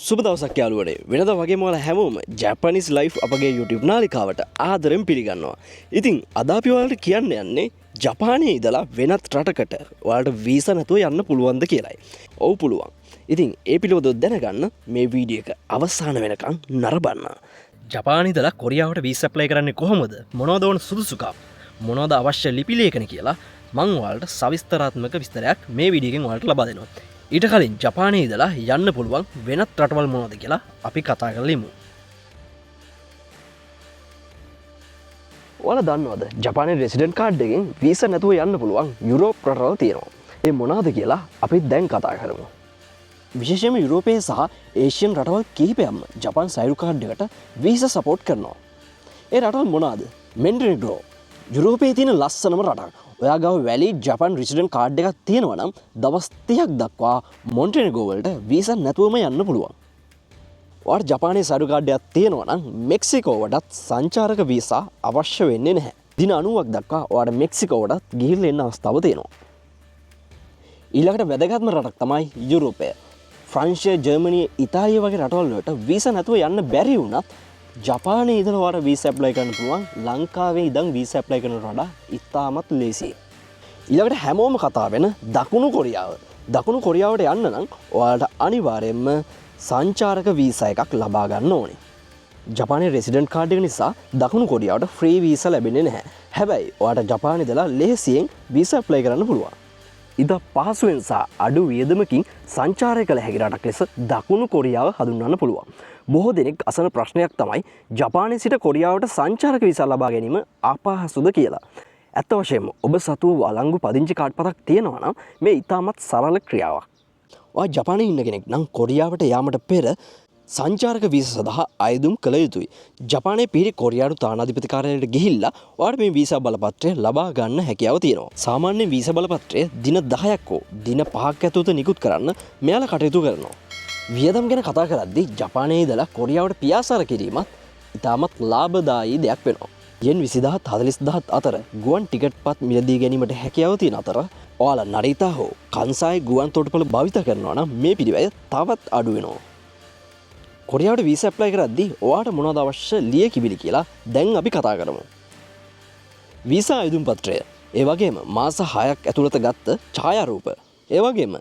සුබ දවසක් යාළුවනේ. වෙනද වගේම ඔයාලා හැමෝම ජැපනීස් ලයිෆ් අපගේ YouTube නාලිකාවට ආදරෙන් පිළිගන්නවා. ඉතින් අද අපි ඔයාලට කියන්න යන්නේ ජපානයේ ඉඳලා වෙනත් රටකට ඔයාලට වීසා නැතුව යන්න පුළුවන්ද කියලායි. ඔව් පුළුවන්. ඉතින් ඒ පිළිබඳව දැනගන්න මේ වීඩියෝ එක අවසාන වෙනකන් නරඹන්න. ජපානයේ ඉඳලා කොරියාවට වීසා ඇප්ලයි කරන්නේ කොහොමද? මොනවද ඕන සුදුසුකම්? මොනවද අවශ්‍ය ලිපි ලේඛන කියලා මම ඔයාලට සවිස්තරාත්මක විස්තරයක් මේ වීඩියෝ එකෙන් ඔයාලට ලබා දෙනවා. ඊට කලින් ජපානයේ ඉඳලා යන්න පුළුවන් වෙනත් රටවල් මොනවද කියලා අපි කතා කරලිමු. ඔයාලා දන්නවද ජපානයේ රෙසිඩන්ට් කාඩ් එකෙන් වීසා නැතුව යන්න පුළුවන් යුරෝප් රටවල් තියෙනවා. ඒ මොනවද කියලා අපි දැන් කතා කරමු. විශේෂයෙන්ම යුරෝපයේ සහ ඒෂියන් රටවල් කිහිපයක්ම ජපාන් සයිරු කාඩ් එකට වීසා සපෝට් කරනවා. ඒ රටවල් මොනවද? මොන්ටෙනෙග්‍රෝ යුරෝපයේ තියෙන ලස්සනම රටක්. ඔයා ගාව වැලිඩ් ජපාන් රෙසිඩන්ට් කාඩ් එකක් තියෙනවා නම් දවස් 30ක් දක්වා මොන්ටෙනෙග්‍රෝ වලට වීසා නැතුවම යන්න පුළුවන්. ඔයාට ජපානයේ සයිරු කාඩ් එකක් තියෙනවා නම් මෙක්සිකෝවටත් සංචාරක වීසා අවශ්‍ය වෙන්නේ නැහැ. දින 90ක් දක්වා ඔයාට මෙක්සිකෝවටත් ගිහිල්ලා එන්න අවස්ථාව තියෙනවා. ඊළඟට වැදගත්ම රටක් තමයි යුරෝපය. ෆ්‍රාන්සිය, ජර්මනිය, ඉතාලිය වගේ රටවල් වලට වීසා නැතුව යන්න බැරි වුණත් ජපානයේ ඉඳලා ඔයාට වීසා ඇප්ලයි කරන්න පුළුවන් ලංකාවේ ඉඳන් වීසා ඇප්ලයි කරනට වඩා ඉතාමත් ලේසියි. ඊළඟට හැමෝම කතා වෙන දකුණු කොරියාව. දකුණු කොරියාවට යන්න නම් ඔයාලට අනිවාර්යයෙන්ම සංචාරක වීසා එකක් ලබා ගන්න ඕනේ. ජපානයේ රෙසිඩන්ට් කාඩ් එක නිසා දකුණු කොරියාවට ෆ්‍රී වීසා ලැබෙන්නේ නැහැ. හැබැයි ඔයාට ජපානයේ ඉඳලා ලේසියෙන් වීසා ඇප්ලයි කරන්න පුළුවන්. ඉත පහසුවෙන් සහ අඩු වියදමකින් සංචාරය කළ හැකි රටක් ලෙස දකුණු කොරියාව හඳුන්වන්න පුළුවන්. බොහෝ දෙනෙක් අසන ප්‍රශ්නයක් තමයි ජපානයේ සිට කොරියාවට සංචාරක වීසා ලබා ගැනීම අපහසුද කියලා. ඇත්ත වශයෙන්ම ඔබ සතුව වළංගු පදිංචි කාඩ් පතක් තියෙනවා නම් මේ ඉතාමත් සරල ක්‍රියාවක්. ඔයා ජපානයේ ඉන්න කෙනෙක් නම් කොරියාවට යාමට පෙර සංචාරක වීසා සඳහා අයදුම් කළ යුතුයි. ජපානයේ පිහිටි කොරියානු තානාධිපති කාර්යාලයට ගිහිල්ලා ඔයාට මේ වීසා බලපත්‍රය ලබා ගන්න හැකියාව තියෙනවා. සාමාන්‍යයෙන් වීසා බලපත්‍රය දින 10ක් හෝ දින 5ක් ඇතුළත නිකුත් කරන්න මෙයාලා කටයුතු කරනවා. වියදම් ගැන කතා කරද්දී ජපානයේ ඉඳලා කොරියාවට පියාසර කිරීමත් ඉතාමත් ලාභදායී දෙයක් වෙනවා. යෙන් 20000 40000 අතර ගුවන් ටිකට් පත් මිලදී ගැනීමට හැකියාව තියෙන අතර ඔයාලා නරිතා හෝ කන්සායි ගුවන් තොටුපළ භාවිත කරනවා නම් මේ පිළිවෙල තවත් අඩු වෙනවා. කොරියාවට වීසා ඇප්ලයි කරද්දී ඔයාට මොනවද අවශ්‍ය ලියකියවිලි කියලා දැන් අපි කතා කරමු. වීසා අයදුම් පත්‍රය, ඒ වගේම මාස 6ක් ඇතුළත ගත්ත ඡායාරූප, ඒ වගේම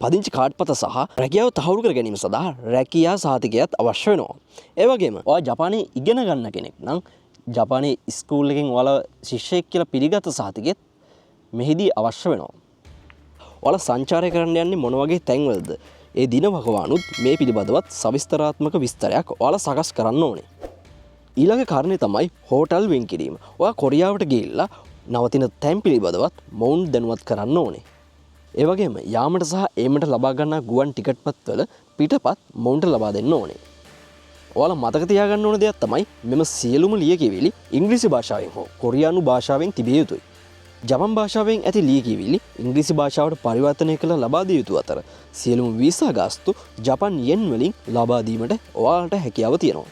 පදිංචි කාඩ් පත සහ රැකියාව තහවුරු කර ගැනීම සඳහා රැකියා සහතිකයත් අවශ්‍ය වෙනවා. ඒ වගේම ඔයා ජපානයේ ඉගෙන ගන්න කෙනෙක් නම් ජපානයේ ස්කූල් එකෙන් ඔයාලා ශිෂ්‍යයෙක් කියලා පිළිගත් සහතිකෙත් මෙහිදී අවශ්‍ය වෙනවා. ඔයාලා සංචාරය කරන්න යන්නේ මොන වගේ තැන්වලද? ඒ දින වකවානුත් මේ පිළිබඳවත් සවිස්තරාත්මක විස්තරයක් ඔයාලා සකස් කරන්න ඕනේ. ඊළඟ කාරණේ තමයි හෝටල් වෙන් කිරීම. ඔයා කොරියාවට ගිහිල්ලා නවතින තැන් පිළිබඳවත් මොවුන් දැනුවත් කරන්න ඕනේ. ඒ වගේම යාමට සහ ඒමට ලබා ගන්නා ගුවන් ටිකට් පත්වල පිටපත් මොවුන්ට ලබා දෙන්න ඕනේ. ඔයාලා මතක තියාගන්න ඕන දෙයක් තමයි මෙම සියලුම ලියකියවිලි ඉංග්‍රීසි භාෂාවෙන් හෝ කොරියානු භාෂාවෙන් තිබිය යුතුයි. ජපන් භාෂාවෙන් ඇති ලියකියවිලි ඉංග්‍රීසි භාෂාවට පරිවර්තනය කළ ලබා දිය යුතු අතර සියලුම වීසා ගාස්තු ජපන් යෙන් වලින් ලබා දීමට ඔයාලට හැකියාව තියෙනවා.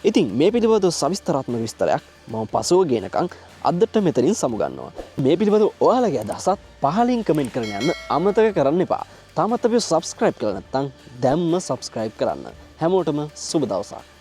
ඉතින් මේ පිළිබඳව සවිස්තරාත්මක විස්තරයක් මම පසුව ගෙනකන් අදට මෙතනින් සමුගන්නවා. මේ පිළිබඳව ඔයාලගේ අදහසත් පහලින් කමෙන්ට් කරන්න යන්න අමතක කරන්න එපා. තාමත් අපිව සබ්ස්ක්‍රයිබ් කරලා නැත්නම් දැම්ම සබ්ස්ක්‍රයිබ් කරන්න. හැමෝටම සුබ දවසක්.